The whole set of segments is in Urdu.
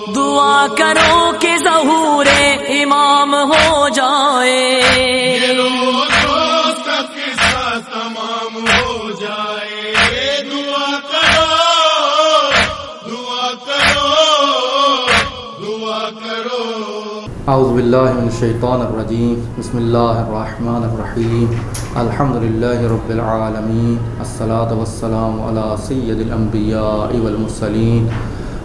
دعا کرو کہ ظہور امام ہو جائے، یہ روز کا قصہ تمام ہو جائے۔ دعا کرو، دعا کرو، دعا کرو۔ اعوذ باللہ من الشیطان الرجیم، بسم اللہ الرحمن الرحیم، الحمدللہ رب العالمین، الصلاة والسلام علی سید الانبیاء والمرسلین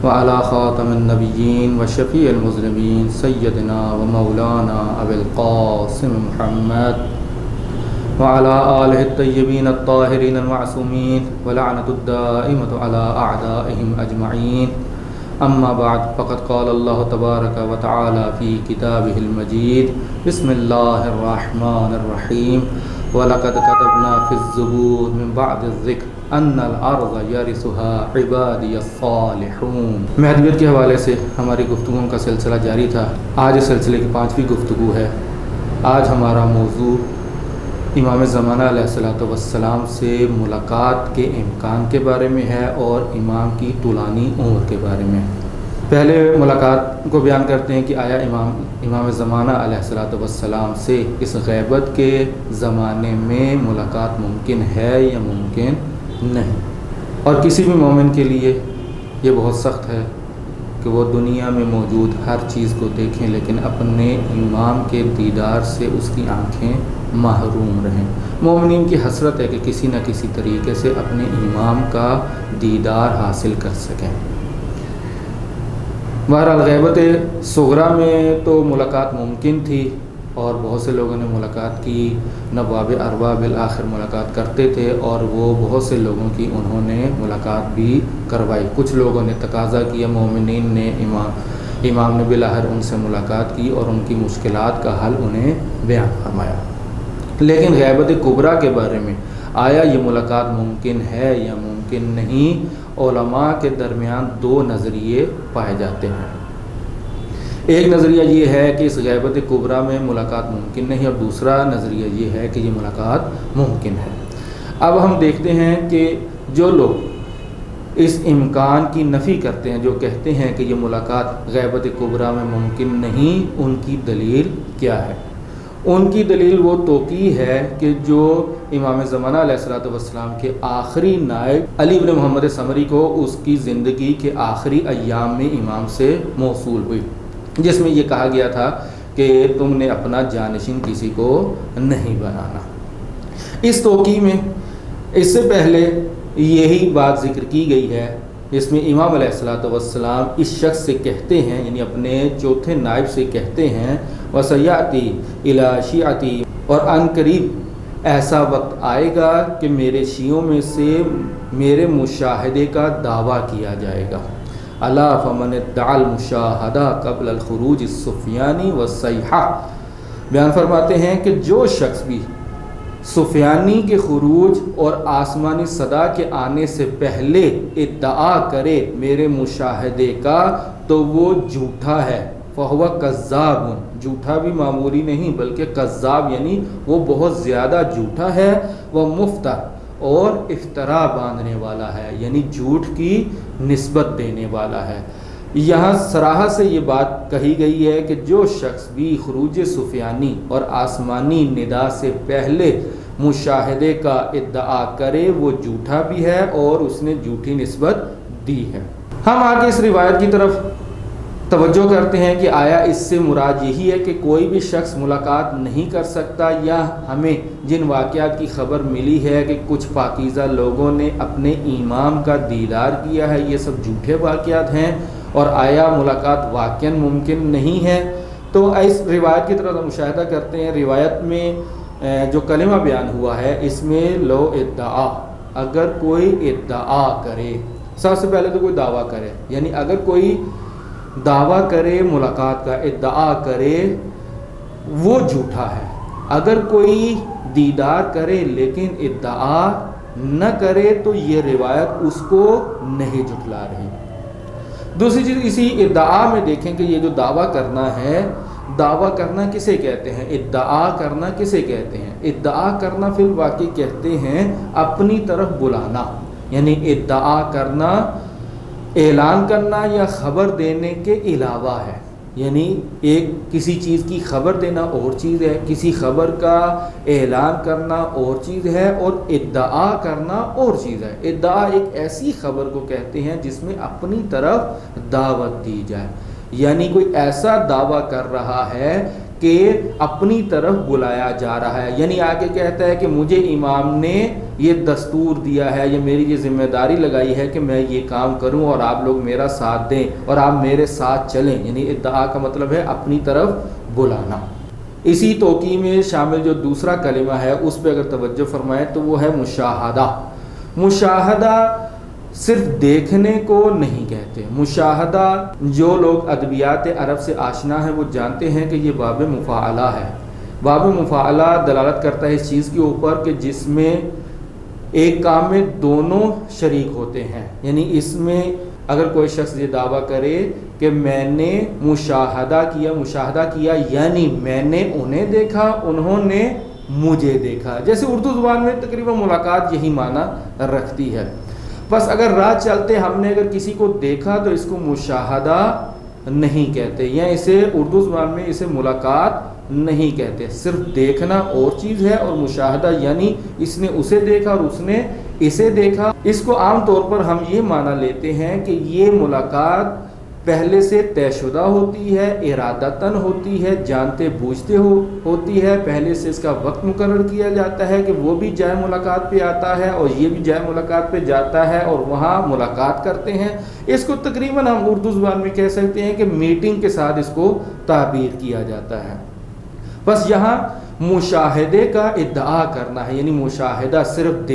وعلی خاتم النبیین وشفیع المذنبین سیدنا و مولانا ابی القاسم محمد وعلی آلہ الطیبین الطاہرین المعصومین ولعنۃ الدائمۃ علی اعدائہم اجمعین۔ اما بعد فقد قال اللہ تبارک و تعالی فی کتابہ المجید، بسم اللہ الرحمن الرحیم، وَلَقَدْ كَتَبْنَا فِي الزُّبُورِ مِن بَعْدِ الذِّكْرِ أَنَّ الْأَرْضَ يَرِثُهَا عِبَادِيَ الصَّالِحُونَ۔ مہدویت کے حوالے سے ہماری گفتگو کا سلسلہ جاری تھا۔ آج اس سلسلے کی 5ویں گفتگو ہے۔ آج ہمارا موضوع امام زمانہ علیہ الصلوۃ والسلام سے ملاقات کے امکان کے بارے میں ہے اور امام کی طولانی عمر کے بارے میں۔ پہلے ملاقات کو بیان کرتے ہیں کہ آیا امام زمانہ علیہ الصلوۃ والسلام سے اس غیبت کے زمانے میں ملاقات ممکن ہے یا ممکن نہیں۔ اور کسی بھی مومن کے لیے یہ بہت سخت ہے کہ وہ دنیا میں موجود ہر چیز کو دیکھیں لیکن اپنے امام کے دیدار سے اس کی آنکھیں محروم رہیں۔ مومنین کی حسرت ہے کہ کسی نہ کسی طریقے سے اپنے امام کا دیدار حاصل کر سکیں۔ بہرحال غیبت صغریٰ میں تو ملاقات ممکن تھی اور بہت سے لوگوں نے ملاقات کی، نواب ارباب بالآخر ملاقات کرتے تھے اور وہ بہت سے لوگوں کی انہوں نے ملاقات بھی کروائی۔ کچھ لوگوں نے تقاضا کیا، مومنین نے امام نے بالآخر ان سے ملاقات کی اور ان کی مشکلات کا حل انہیں بیان فرمایا۔ لیکن غیبت کبریٰ کے بارے میں آیا یہ ملاقات ممکن ہے یا ممکن نہیں، علماء کے درمیان 2 نظریے پائے جاتے ہیں۔ ایک نظریہ یہ ہے کہ اس غیبت کبریٰ میں ملاقات ممکن نہیں، اور دوسرا نظریہ یہ ہے کہ یہ ملاقات ممکن ہے۔ اب ہم دیکھتے ہیں کہ جو لوگ اس امکان کی نفی کرتے ہیں، جو کہتے ہیں کہ یہ ملاقات غیبت کبریٰ میں ممکن نہیں، ان کی دلیل کیا ہے؟ ان کی دلیل وہ توقیع ہے کہ جو امام زمانہ علیہ الصلوۃ والسلام کے آخری نائب علی بن محمد ثمری کو اس کی زندگی کے آخری ایام میں امام سے موصول ہوئی، جس میں یہ کہا گیا تھا کہ تم نے اپنا جانشین کسی کو نہیں بنانا۔ اس توقیع میں اس سے پہلے یہی بات ذکر کی گئی ہے، جس میں امام علیہ الصلوۃ والسلام اس شخص سے کہتے ہیں، یعنی اپنے چوتھے نائب سے کہتے ہیں، وَسَيَأْتِي إِلَىٰ شِيعَتِي، اور ان قریب ایسا وقت آئے گا کہ میرے شیعوں میں سے میرے مشاہدے کا دعویٰ کیا جائے گا۔ أَلَا فَمَنِ ادَّعَى الْمُشَاهَدَةَ قَبْلَ الْخُرُوجِ السُّفْيَانِ وَالصَّيْحَةِ، بیان فرماتے ہیں کہ جو شخص بھی سفیانی کے خروج اور آسمانی صدا کے آنے سے پہلے ادعا کرے میرے مشاہدے کا تو وہ جھوٹا ہے، فَهُوَ كَذَّابٌ، جھوٹا بھی معمولی نہیں بلکہ کذاب، یعنی وہ بہت زیادہ جھوٹا ہے، وہ مفتر، اور افطرا باندھنے والا ہے، یعنی جھوٹ کی نسبت دینے والا ہے۔ یہاں صراحت سے یہ بات کہی گئی ہے کہ جو شخص بھی خروج سفیانی اور آسمانی ندا سے پہلے مشاہدے کا ادعا کرے وہ جھوٹا بھی ہے اور اس نے جھوٹی نسبت دی ہے۔ ہم آگے اس روایت کی طرف توجہ کرتے ہیں کہ آیا اس سے مراد یہی ہے کہ کوئی بھی شخص ملاقات نہیں کر سکتا، یا ہمیں جن واقعات کی خبر ملی ہے کہ کچھ پاکیزہ لوگوں نے اپنے امام کا دیدار کیا ہے، یہ سب جھوٹے واقعات ہیں، اور آیا ملاقات واقعاً ممکن نہیں ہے؟ تو اس روایت کی طرف مشاہدہ کرتے ہیں۔ روایت میں جو کلمہ بیان ہوا ہے اس میں لو ادعا، اگر کوئی ادعا کرے، سب سے پہلے تو کوئی دعویٰ کرے، یعنی اگر کوئی دعویٰ کرے ملاقات کا، ادعا کرے، وہ جھوٹا ہے۔ اگر کوئی دیدار کرے لیکن ادعا نہ کرے تو یہ روایت اس کو نہیں جھٹلا رہی۔ دوسری چیز اسی ادعا میں دیکھیں کہ یہ جو دعویٰ کرنا ہے، دعویٰ کرنا کسے کہتے ہیں؟ ادعا کرنا کسے کہتے ہیں؟ ادعا کرنا فی الواقع کہتے ہیں اپنی طرف بلانا، یعنی ادعا کرنا اعلان کرنا یا خبر دینے کے علاوہ ہے، یعنی ایک کسی چیز کی خبر دینا اور چیز ہے، کسی خبر کا اعلان کرنا اور چیز ہے، اور ادعا کرنا اور چیز ہے۔ ادعا ایک ایسی خبر کو کہتے ہیں جس میں اپنی طرف دعوت دی جائے، یعنی کوئی ایسا دعویٰ کر رہا ہے کہ اپنی طرف بلایا جا رہا ہے، یعنی آگے کہتا ہے کہ مجھے امام نے یہ دستور دیا ہے یا میری یہ ذمہ داری لگائی ہے کہ میں یہ کام کروں اور آپ لوگ میرا ساتھ دیں اور آپ میرے ساتھ چلیں، یعنی ادعا کا مطلب ہے اپنی طرف بلانا۔ اسی توقیع میں شامل جو دوسرا کلمہ ہے اس پہ اگر توجہ فرمائیں تو وہ ہے مشاہدہ۔ مشاہدہ صرف دیکھنے کو نہیں کہتے، مشاہدہ جو لوگ ادبیات عرب سے آشنا ہیں وہ جانتے ہیں کہ یہ باب مفاعلہ ہے۔ باب مفاعلہ دلالت کرتا ہے اس چیز کے اوپر کہ جس میں ایک کام میں دونوں شریک ہوتے ہیں، یعنی اس میں اگر کوئی شخص یہ دعویٰ کرے کہ میں نے مشاہدہ کیا یعنی میں نے انہیں دیکھا، انہوں نے مجھے دیکھا، جیسے اردو زبان میں تقریباً ملاقات یہی معنی رکھتی ہے۔ بس اگر راہ چلتے ہم نے اگر کسی کو دیکھا تو اس کو مشاہدہ نہیں کہتے، یا اسے اردو زبان میں اسے ملاقات نہیں کہتے، صرف دیکھنا اور چیز ہے، اور مشاہدہ یعنی اس نے اسے دیکھا اور اس نے اسے دیکھا۔ اس کو عام طور پر ہم یہ معنی لیتے ہیں کہ یہ ملاقات پہلے سے طے شدہ ہوتی ہے، ارادتاً ہوتی ہے، جانتے بوجھتے ہوتی ہے، پہلے سے اس کا وقت مقرر کیا جاتا ہے کہ وہ بھی جائے ملاقات پہ آتا ہے اور یہ بھی جائے ملاقات پہ جاتا ہے اور وہاں ملاقات کرتے ہیں۔ اس کو تقریباً ہم اردو زبان میں کہہ سکتے ہیں کہ میٹنگ کے ساتھ اس کو تعبیر کیا جاتا ہے۔ بس یہاں مشاہدے کا ادعا کرنا ہے، یعنی مشاہدہ صرف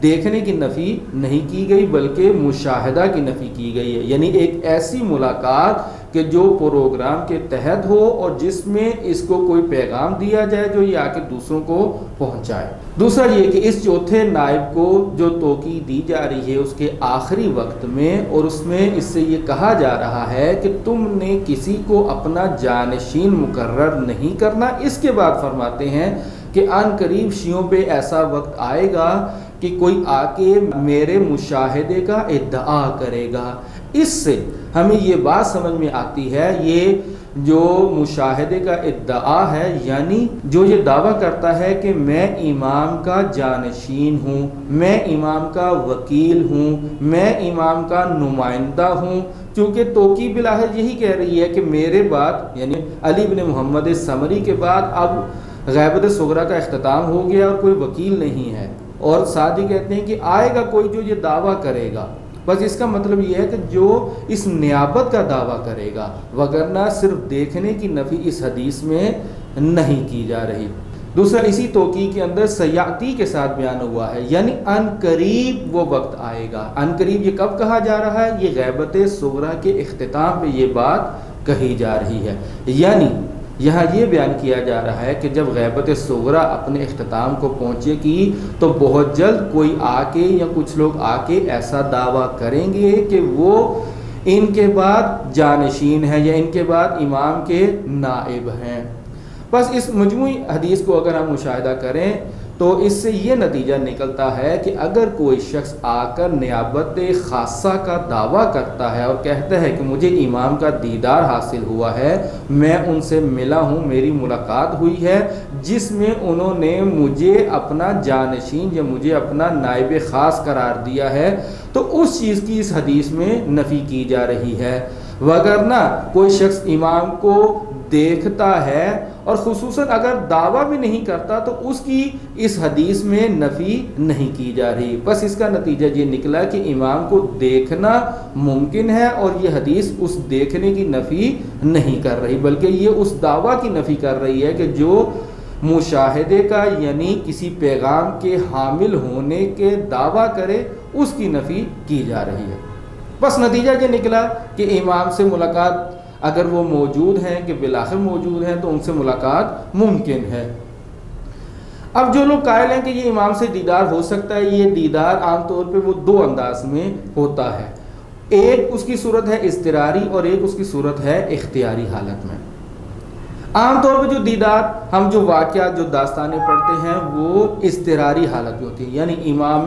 دیکھنے کی نفی نہیں کی گئی بلکہ مشاہدہ کی نفی کی گئی ہے، یعنی ایک ایسی ملاقات کہ جو پروگرام کے تحت ہو اور جس میں اس کو کوئی پیغام دیا جائے جو یہ آ کے دوسروں کو پہنچائے۔ دوسرا یہ کہ اس چوتھے نائب کو جو توقیع دی جا رہی ہے اس کے آخری وقت میں، اور اس میں اس سے یہ کہا جا رہا ہے کہ تم نے کسی کو اپنا جانشین مقرر نہیں کرنا۔ اس کے بعد فرماتے ہیں کہ ان قریب شیعوں پہ ایسا وقت آئے گا کہ کوئی آ کے میرے مشاہدے کا ادعا کرے گا۔ اس سے ہمیں یہ بات سمجھ میں آتی ہے، یہ جو مشاہدے کا ادعا ہے یعنی جو یہ دعویٰ کرتا ہے کہ میں امام کا جانشین ہوں، میں امام کا وکیل ہوں، میں امام کا نمائندہ ہوں، چونکہ توقیع بالآخر یہی کہہ رہی ہے کہ میرے بعد یعنی علی بن محمد سمری کے بعد اب غیبت صغریٰ کا اختتام ہو گیا اور کوئی وکیل نہیں ہے، اور ساتھ ہی کہتے ہیں کہ آئے گا کوئی جو یہ دعویٰ کرے گا۔ بس اس کا مطلب یہ ہے کہ جو اس نیابت کا دعویٰ کرے گا، وگرنہ صرف دیکھنے کی نفی اس حدیث میں نہیں کی جا رہی۔ دوسرا اسی توقیع کے اندر سیاتی کے ساتھ بیان ہوا ہے، یعنی ان قریب وہ وقت آئے گا۔ ان قریب یہ کب کہا جا رہا ہے؟ یہ غیبت صغریٰ کے اختتام پہ یہ بات کہی جا رہی ہے، یعنی یہاں یہ بیان کیا جا رہا ہے کہ جب غیبت صغریٰ اپنے اختتام کو پہنچے گی تو بہت جلد کوئی آ کے یا کچھ لوگ آ کے ایسا دعویٰ کریں گے کہ وہ ان کے بعد جانشین ہیں یا ان کے بعد امام کے نائب ہیں۔ بس اس مجموعی حدیث کو اگر ہم مشاہدہ کریں تو اس سے یہ نتیجہ نکلتا ہے کہ اگر کوئی شخص آ کر نیابت خاصہ کا دعویٰ کرتا ہے اور کہتا ہے کہ مجھے امام کا دیدار حاصل ہوا ہے، میں ان سے ملا ہوں، میری ملاقات ہوئی ہے جس میں انہوں نے مجھے اپنا جانشین یا مجھے اپنا نائب خاص قرار دیا ہے، تو اس چیز کی اس حدیث میں نفی کی جا رہی ہے۔ وگرنہ کوئی شخص امام کو دیکھتا ہے اور خصوصاً اگر دعویٰ بھی نہیں کرتا تو اس کی اس حدیث میں نفی نہیں کی جا رہی۔ بس اس کا نتیجہ یہ نکلا کہ امام کو دیکھنا ممکن ہے، اور یہ حدیث اس دیکھنے کی نفی نہیں کر رہی بلکہ یہ اس دعویٰ کی نفی کر رہی ہے کہ جو مشاہدے کا یعنی کسی پیغام کے حامل ہونے کے دعویٰ کرے اس کی نفی کی جا رہی ہے۔ بس نتیجہ یہ نکلا کہ امام سے ملاقات اگر وہ موجود ہیں کہ بالآخر موجود ہیں تو ان سے ملاقات ممکن ہے۔ اب جو لوگ قائل ہیں کہ یہ امام سے دیدار ہو سکتا ہے، یہ دیدار عام طور پہ وہ دو انداز میں ہوتا ہے، ایک اس کی صورت ہے اضطراری اور ایک اس کی صورت ہے اختیاری حالت میں۔ عام طور پہ جو دیدار ہم جو واقعات جو داستانیں پڑھتے ہیں وہ اضطراری حالت میں ہوتی ہے، یعنی امام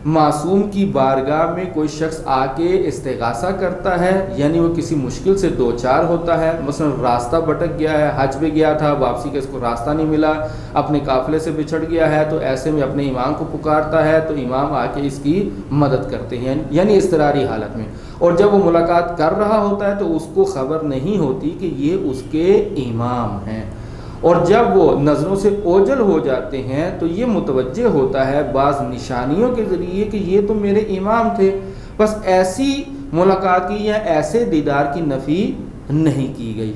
معصوم کی بارگاہ میں کوئی شخص آ کے استغاثہ کرتا ہے، یعنی وہ کسی مشکل سے دو چار ہوتا ہے، مثلا راستہ بھٹک گیا ہے، حج پہ گیا تھا، واپسی کا اس کو راستہ نہیں ملا، اپنے قافلے سے بچھڑ گیا ہے، تو ایسے میں اپنے امام کو پکارتا ہے تو امام آ کے اس کی مدد کرتے ہیں، یعنی اضطراری حالت میں۔ اور جب وہ ملاقات کر رہا ہوتا ہے تو اس کو خبر نہیں ہوتی کہ یہ اس کے امام ہیں، اور جب وہ نظروں سے اوجھل ہو جاتے ہیں تو یہ متوجہ ہوتا ہے بعض نشانیوں کے ذریعے کہ یہ تو میرے امام تھے، بس ایسی ملاقات کی یا ایسے دیدار کی نفی نہیں کی گئی۔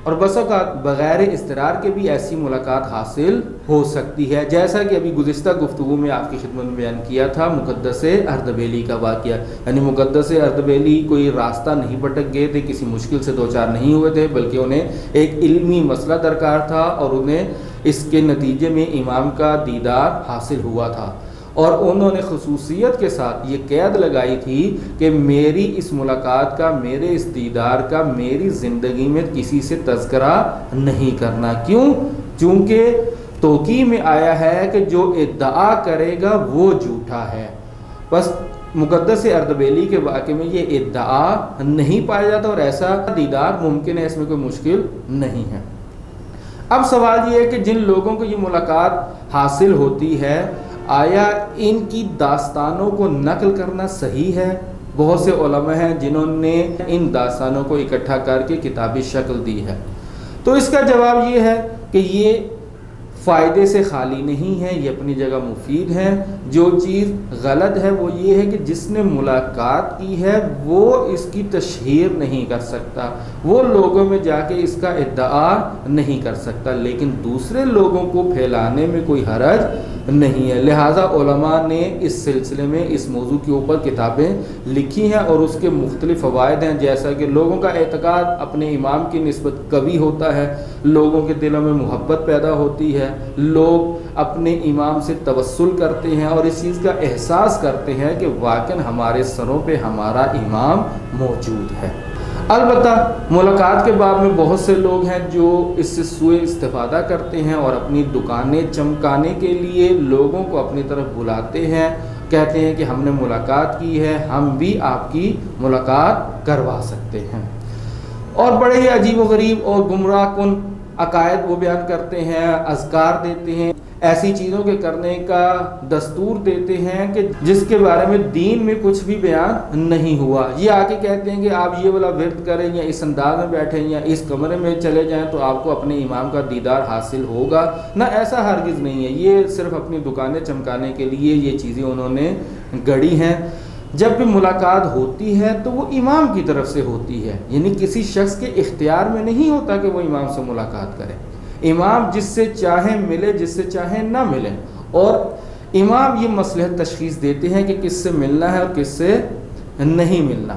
اور بس اوقات بغیر اضطرار کے بھی ایسی ملاقات حاصل ہو سکتی ہے، جیسا کہ ابھی گزشتہ گفتگو میں آپ کی خدمت میں بیان کیا تھا مقدس اردبیلی کا واقعہ، یعنی مقدس اردبیلی کوئی راستہ نہیں بھٹک گئے تھے، کسی مشکل سے دو چار نہیں ہوئے تھے، بلکہ انہیں ایک علمی مسئلہ درکار تھا اور انہیں اس کے نتیجے میں امام کا دیدار حاصل ہوا تھا، اور انہوں نے خصوصیت کے ساتھ یہ قید لگائی تھی کہ میری اس ملاقات کا، میرے اس دیدار کا میری زندگی میں کسی سے تذکرہ نہیں کرنا۔ کیوں؟ چونکہ توقیع میں آیا ہے کہ جو ادعا کرے گا وہ جھوٹا ہے۔ بس مقدس اردبیلی کے واقعے میں یہ ادعا نہیں پایا جاتا اور ایسا دیدار ممکن ہے، اس میں کوئی مشکل نہیں ہے۔ اب سوال یہ ہے کہ جن لوگوں کو یہ ملاقات حاصل ہوتی ہے، آیا ان کی داستانوں کو نقل کرنا صحیح ہے؟ بہت سے علماء ہیں جنہوں نے ان داستانوں کو اکٹھا کر کے کتابی شکل دی ہے، تو اس کا جواب یہ ہے کہ یہ فائدے سے خالی نہیں ہے، یہ اپنی جگہ مفید ہے۔ جو چیز غلط ہے وہ یہ ہے کہ جس نے ملاقات کی ہے وہ اس کی تشہیر نہیں کر سکتا، وہ لوگوں میں جا کے اس کا ادعا نہیں کر سکتا، لیکن دوسرے لوگوں کو پھیلانے میں کوئی حرج نہیں ہے۔ لہٰذا علماء نے اس سلسلے میں اس موضوع کے اوپر کتابیں لکھی ہیں اور اس کے مختلف فوائد ہیں، جیسا کہ لوگوں کا اعتقاد اپنے امام کی نسبت قوی ہوتا ہے، لوگوں کے دلوں میں محبت پیدا ہوتی ہے، لوگ اپنے امام سے توسل کرتے ہیں اور اس چیز کا احساس کرتے ہیں کہ واقعاً ہمارے سروں پہ ہمارا امام موجود ہے۔ البتہ ملاقات کے باب میں بہت سے لوگ ہیں جو اس سے سوء استفادہ کرتے ہیں اور اپنی دکانیں چمکانے کے لیے لوگوں کو اپنی طرف بلاتے ہیں، کہتے ہیں کہ ہم نے ملاقات کی ہے، ہم بھی آپ کی ملاقات کروا سکتے ہیں، اور بڑے ہی عجیب و غریب اور گمراہ کن عقائد وہ بیان کرتے ہیں، اذکار دیتے ہیں، ایسی چیزوں کے کرنے کا دستور دیتے ہیں کہ جس کے بارے میں دین میں کچھ بھی بیان نہیں ہوا۔ یہ آ کے کہتے ہیں کہ آپ یہ والا ورد کریں یا اس انداز میں بیٹھیں یا اس کمرے میں چلے جائیں تو آپ کو اپنے امام کا دیدار حاصل ہوگا، نہ ایسا ہرگز نہیں ہے۔ یہ صرف اپنی دکانیں چمکانے کے لیے یہ چیزیں انہوں نے گڑھی ہیں۔ جب بھی ملاقات ہوتی ہے تو وہ امام کی طرف سے ہوتی ہے، یعنی کسی شخص کے اختیار میں نہیں ہوتا کہ وہ امام سے ملاقات کرے۔ امام جس سے چاہے ملے، جس سے چاہے نہ ملے، اور امام یہ مصلحت تشخیص دیتے ہیں کہ کس سے ملنا ہے اور کس سے نہیں ملنا۔